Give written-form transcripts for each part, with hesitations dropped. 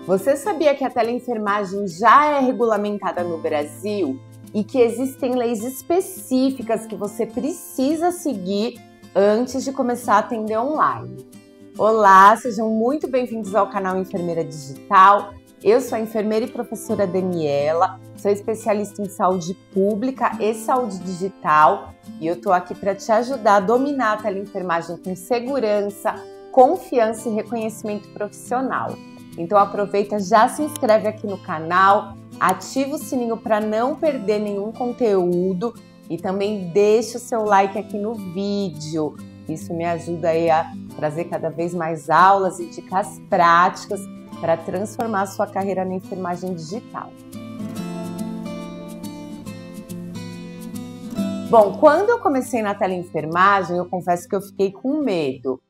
Você sabia que a teleenfermagem já é regulamentada no Brasil e que existem leis específicas que você precisa seguir antes de começar a atender online? Olá, sejam muito bem-vindos ao canal Enfermeira Digital. Eu sou a enfermeira e professora Daniela, sou especialista em saúde pública e saúde digital e eu tô aqui para te ajudar a dominar a teleenfermagem com segurança, confiança e reconhecimento profissional. Então aproveita, já se inscreve aqui no canal, ativa o sininho para não perder nenhum conteúdo e também deixa o seu like aqui no vídeo. Isso me ajuda aí a trazer cada vez mais aulas e dicas práticas para transformar a sua carreira na enfermagem digital. Bom, quando eu comecei na teleenfermagem, eu confesso que eu fiquei com medo.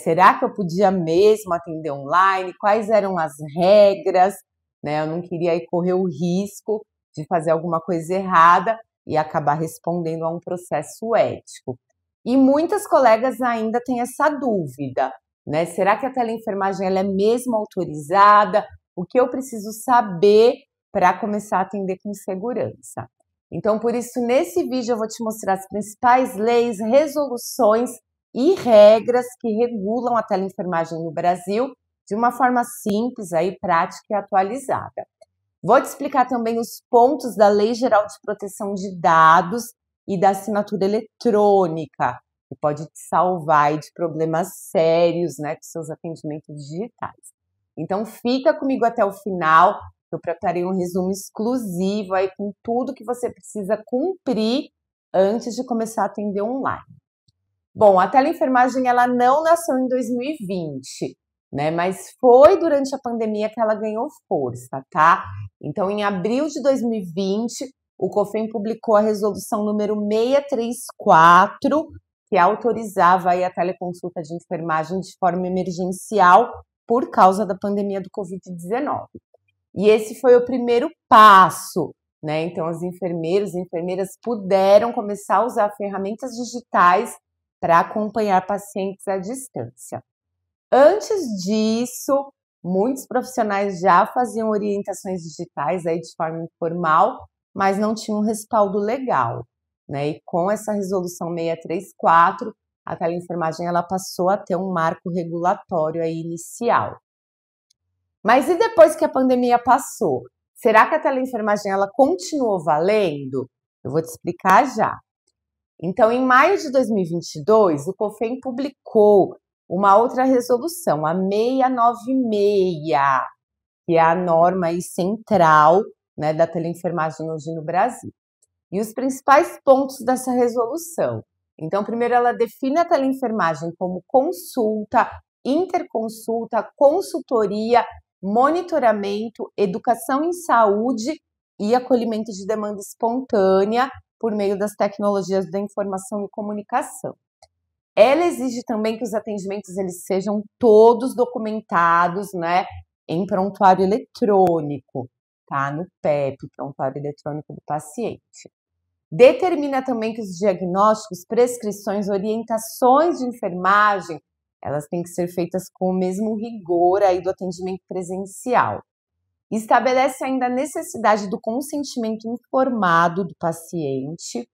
Será que eu podia mesmo atender online? Quais eram as regras? Eu não queria aí correr o risco de fazer alguma coisa errada e acabar respondendo a um processo ético. E muitas colegas ainda têm essa dúvida, Será que a teleenfermagem ela é mesmo autorizada? O que eu preciso saber para começar a atender com segurança? Então, por isso, nesse vídeo eu vou te mostrar as principais leis, resoluções e regras que regulam a teleenfermagem no Brasil de uma forma simples, aí, prática e atualizada. Vou te explicar também os pontos da Lei Geral de Proteção de Dados e da assinatura eletrônica, que pode te salvar aí de problemas sérios, com seus atendimentos digitais. Então, fica comigo até o final, eu preparei um resumo exclusivo aí com tudo que você precisa cumprir antes de começar a atender online. Bom, a teleenfermagem ela não nasceu em 2020, mas foi durante a pandemia que ela ganhou força, tá? Então, em abril de 2020, o COFEM publicou a resolução número 634, que autorizava aí a teleconsulta de enfermagem de forma emergencial por causa da pandemia do Covid-19. E esse foi o primeiro passo, Então, os enfermeiros e enfermeiras puderam começar a usar ferramentas digitais para acompanhar pacientes à distância. Antes disso, muitos profissionais já faziam orientações digitais aí de forma informal, mas não tinham respaldo legal, E com essa resolução 634, a teleenfermagem ela passou a ter um marco regulatório aí inicial. Mas e depois que a pandemia passou? Será que a teleenfermagem ela continuou valendo? Eu vou te explicar já. Então, em maio de 2022, o COFEM publicou uma outra resolução, a 696, que é a norma aí central, da teleenfermagem hoje no Brasil. E os principais pontos dessa resolução. Então, primeiro, ela define a teleenfermagem como consulta, interconsulta, consultoria, monitoramento, educação em saúde e acolhimento de demanda espontânea por meio das tecnologias da informação e comunicação. Ela exige também que os atendimentos eles sejam todos documentados, em prontuário eletrônico, tá? No PEP, prontuário eletrônico do paciente. Determina também que os diagnósticos, prescrições, orientações de enfermagem, elas têm que ser feitas com o mesmo rigor aí do atendimento presencial. Estabelece ainda a necessidade do consentimento informado do paciente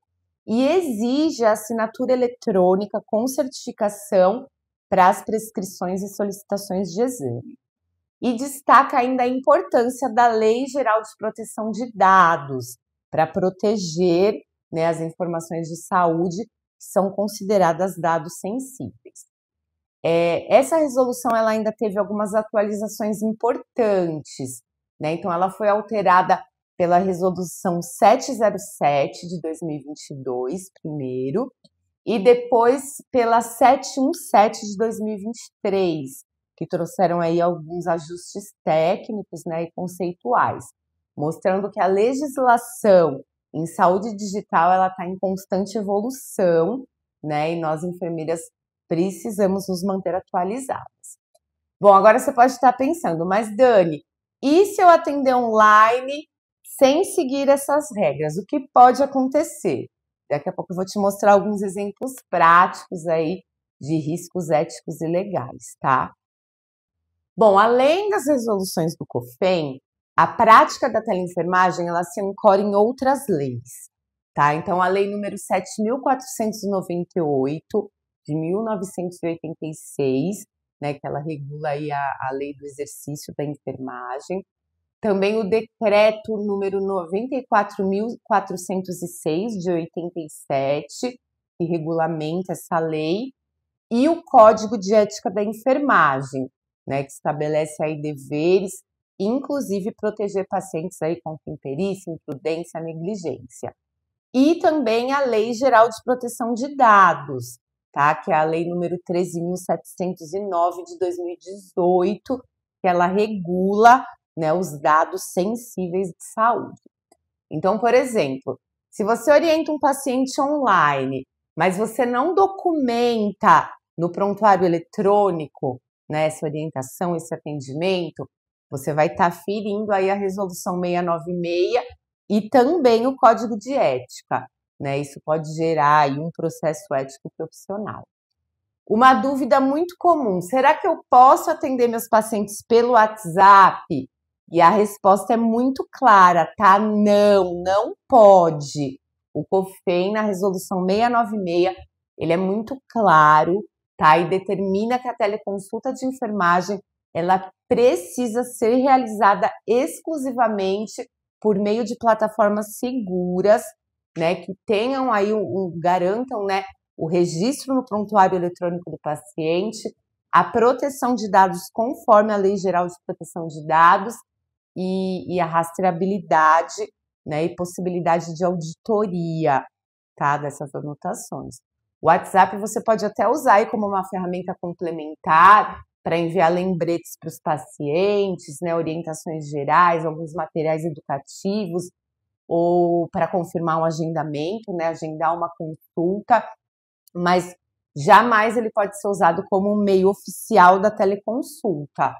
e exige a assinatura eletrônica com certificação para as prescrições e solicitações de exame. E destaca ainda a importância da Lei Geral de Proteção de Dados para proteger as informações de saúde que são consideradas dados sensíveis. Essa resolução ela ainda teve algumas atualizações importantes, Então, ela foi alterada pela resolução 707 de 2022, primeiro, e depois pela 717 de 2023, que trouxeram aí alguns ajustes técnicos, e conceituais, mostrando que a legislação em saúde digital ela está em constante evolução, e nós enfermeiras precisamos nos manter atualizadas. Bom, agora você pode estar pensando, mas Dani, e se eu atender online sem seguir essas regras? O que pode acontecer? Daqui a pouco eu vou te mostrar alguns exemplos práticos aí de riscos éticos e legais, tá? Bom, além das resoluções do COFEN, a prática da teleenfermagem, ela se ancora em outras leis, tá? Então, a lei número 7.498, de 1986, né, que ela regula aí a lei do exercício da enfermagem. Também o decreto número 94.406, de 87, que regulamenta essa lei, e o Código de Ética da Enfermagem, né, que estabelece aí deveres, inclusive proteger pacientes aí contra imperícia, imprudência, negligência. E também a Lei Geral de Proteção de Dados, tá? Que é a lei número 13.709 de 2018, que ela regula, né, os dados sensíveis de saúde. Então, por exemplo, se você orienta um paciente online, mas você não documenta no prontuário eletrônico, né, essa orientação, esse atendimento, você vai estar ferindo aí a resolução 696 e também o Código de Ética, né? Isso pode gerar aí um processo ético profissional. Uma dúvida muito comum: será que eu posso atender meus pacientes pelo WhatsApp? E a resposta é muito clara, tá? Não, não pode. O COFEN, na resolução 696, ele é muito claro, tá? E determina que a teleconsulta de enfermagem, ela precisa ser realizada exclusivamente por meio de plataformas seguras, né? Que tenham aí, garantam, né, o registro no prontuário eletrônico do paciente, a proteção de dados conforme a Lei Geral de Proteção de Dados e a rastreabilidade, né, e possibilidade de auditoria, tá, dessas anotações. O WhatsApp você pode até usar aí como uma ferramenta complementar para enviar lembretes para os pacientes, né, orientações gerais, alguns materiais educativos, ou para confirmar um agendamento, né, agendar uma consulta, mas jamais ele pode ser usado como um meio oficial da teleconsulta,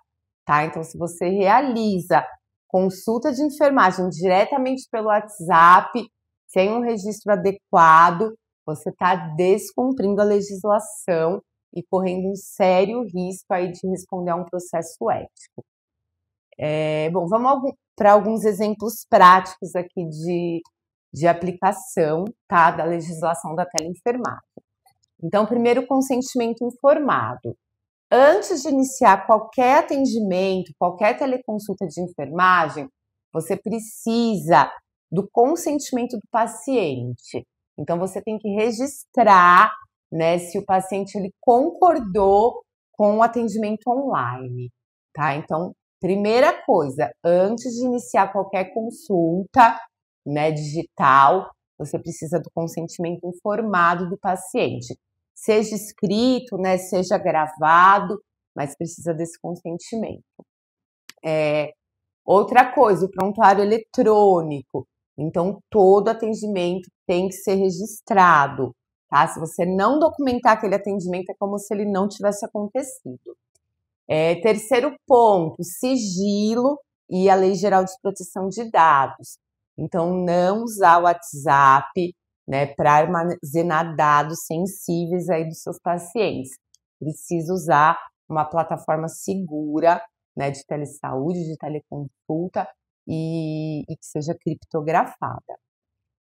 tá? Então, se você realiza consulta de enfermagem diretamente pelo WhatsApp, sem um registro adequado, você está descumprindo a legislação e correndo um sério risco aí de responder a um processo ético. Bom, vamos para alguns exemplos práticos aqui de aplicação, tá, da legislação da teleenfermagem. Então, primeiro, consentimento informado. Antes de iniciar qualquer atendimento, qualquer teleconsulta de enfermagem, você precisa do consentimento do paciente. Então, você tem que registrar, né, se o paciente ele concordou com o atendimento online, tá? Então, primeira coisa, antes de iniciar qualquer consulta, né, digital, você precisa do consentimento informado do paciente. Seja escrito, né, seja gravado, mas precisa desse consentimento. Outra coisa, o prontuário eletrônico. Então, todo atendimento tem que ser registrado, tá? Se você não documentar aquele atendimento, é como se ele não tivesse acontecido. Terceiro ponto, sigilo e a Lei Geral de Proteção de Dados. Então, não usar o WhatsApp, né, para armazenar dados sensíveis aí dos seus pacientes. Precisa usar uma plataforma segura, né, de telesaúde, de teleconsulta e que seja criptografada.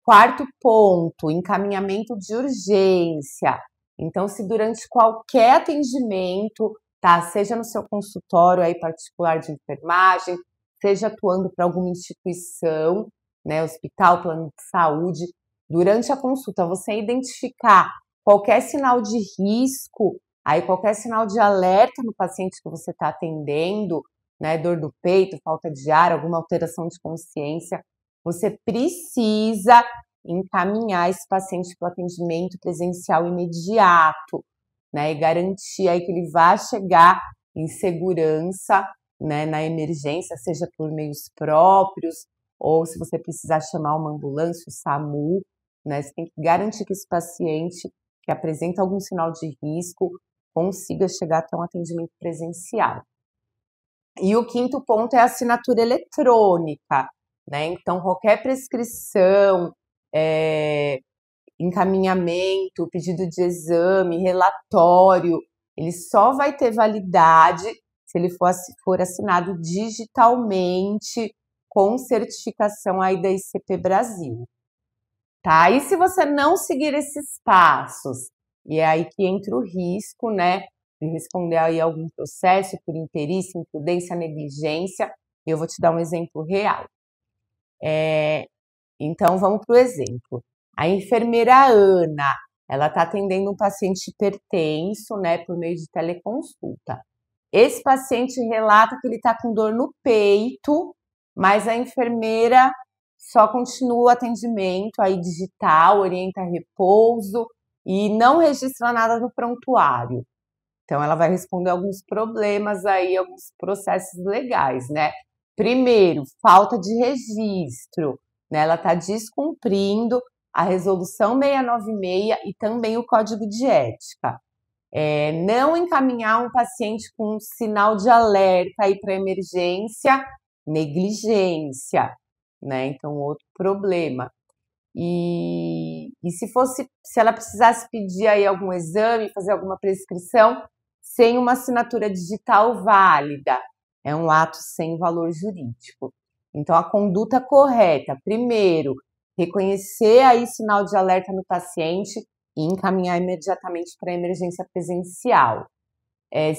Quarto ponto, encaminhamento de urgência. Então, se durante qualquer atendimento, tá, seja no seu consultório aí particular de enfermagem, seja atuando para alguma instituição, né, hospital, plano de saúde, durante a consulta você identificar qualquer sinal de risco, aí qualquer sinal de alerta no paciente que você está atendendo, né, dor do peito, falta de ar, alguma alteração de consciência, você precisa encaminhar esse paciente para o atendimento presencial imediato, né, e garantir aí que ele vá chegar em segurança, né, na emergência, seja por meios próprios, ou se você precisar chamar uma ambulância, o SAMU, né, você tem que garantir que esse paciente que apresenta algum sinal de risco consiga chegar até um atendimento presencial. E o quinto ponto é a assinatura eletrônica, né? Então, qualquer prescrição, encaminhamento, pedido de exame, relatório, ele só vai ter validade se ele for assinado digitalmente com certificação aí da ICP Brasil. Tá? E se você não seguir esses passos, e é aí que entra o risco, né, de responder aí algum processo por imperícia, imprudência, negligência. Eu vou te dar um exemplo real. Então, vamos para o exemplo. A enfermeira Ana, ela está atendendo um paciente hipertenso, né, por meio de teleconsulta. Esse paciente relata que ele está com dor no peito, mas a enfermeira só continua o atendimento aí digital, orienta repouso e não registra nada no prontuário. Então, ela vai responder alguns problemas aí, alguns processos legais, né? Primeiro, falta de registro, né? Ela está descumprindo a resolução 696 e também o código de ética. Não encaminhar um paciente com um sinal de alerta aí para emergência, negligência, né? Então, outro problema. E se ela precisasse pedir aí algum exame, fazer alguma prescrição, sem uma assinatura digital válida, é um ato sem valor jurídico. Então, a conduta correta, primeiro, reconhecer aí sinal de alerta no paciente e encaminhar imediatamente para a emergência presencial.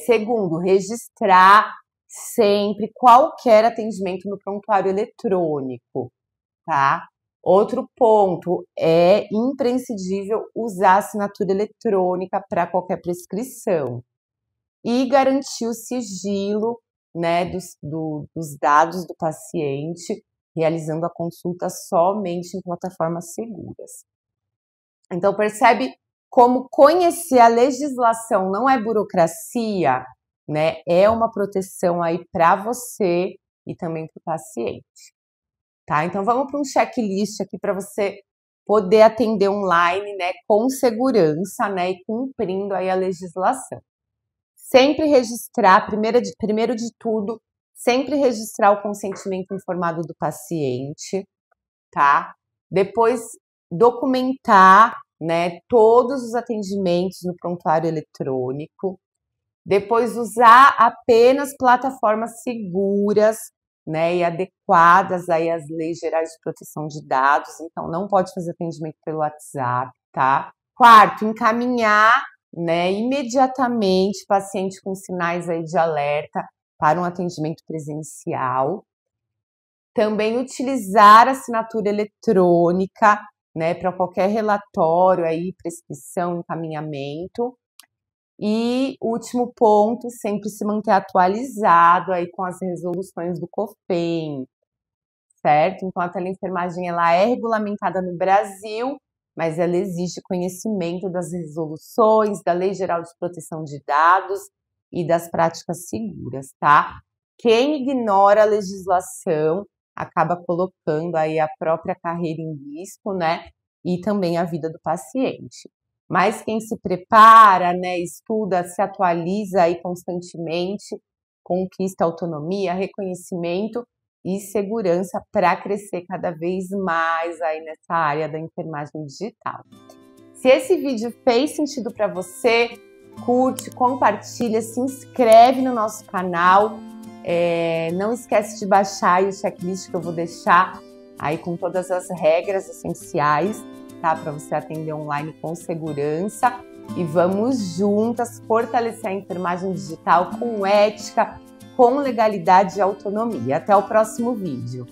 Segundo, registrar sempre qualquer atendimento no prontuário eletrônico, tá? Outro ponto, é imprescindível usar a assinatura eletrônica para qualquer prescrição e garantir o sigilo, né, dos dados do paciente, realizando a consulta somente em plataformas seguras. Então, percebe como conhecer a legislação não é burocracia, né? É uma proteção aí para você e também para o paciente. Tá? Então, vamos para um checklist aqui para você poder atender online, né, com segurança, né, e cumprindo aí a legislação. Sempre registrar, primeiro de tudo, sempre registrar o consentimento informado do paciente, tá? Depois, documentar, né, todos os atendimentos no prontuário eletrônico. Depois, usar apenas plataformas seguras, né, e adequadas aí às leis gerais de proteção de dados. Então, não pode fazer atendimento pelo WhatsApp, tá? Quarto, encaminhar, né, imediatamente paciente com sinais aí de alerta para um atendimento presencial. Também utilizar a assinatura eletrônica, né, para qualquer relatório aí, prescrição, encaminhamento. E último ponto, sempre se manter atualizado aí com as resoluções do COFEM, certo? Então, a teleenfermagem, ela é regulamentada no Brasil, mas ela exige conhecimento das resoluções, da Lei Geral de Proteção de Dados e das práticas seguras, tá? Quem ignora a legislação acaba colocando aí a própria carreira em risco, né? E também a vida do paciente. Mas quem se prepara, né, estuda, se atualiza aí constantemente, conquista autonomia, reconhecimento e segurança para crescer cada vez mais aí nessa área da enfermagem digital. Se esse vídeo fez sentido para você, curte, compartilha, se inscreve no nosso canal. Não esquece de baixar aí o checklist que eu vou deixar aí com todas as regras essenciais, tá? Para você atender online com segurança. E vamos juntas fortalecer a enfermagem digital com ética, com legalidade e autonomia. Até o próximo vídeo.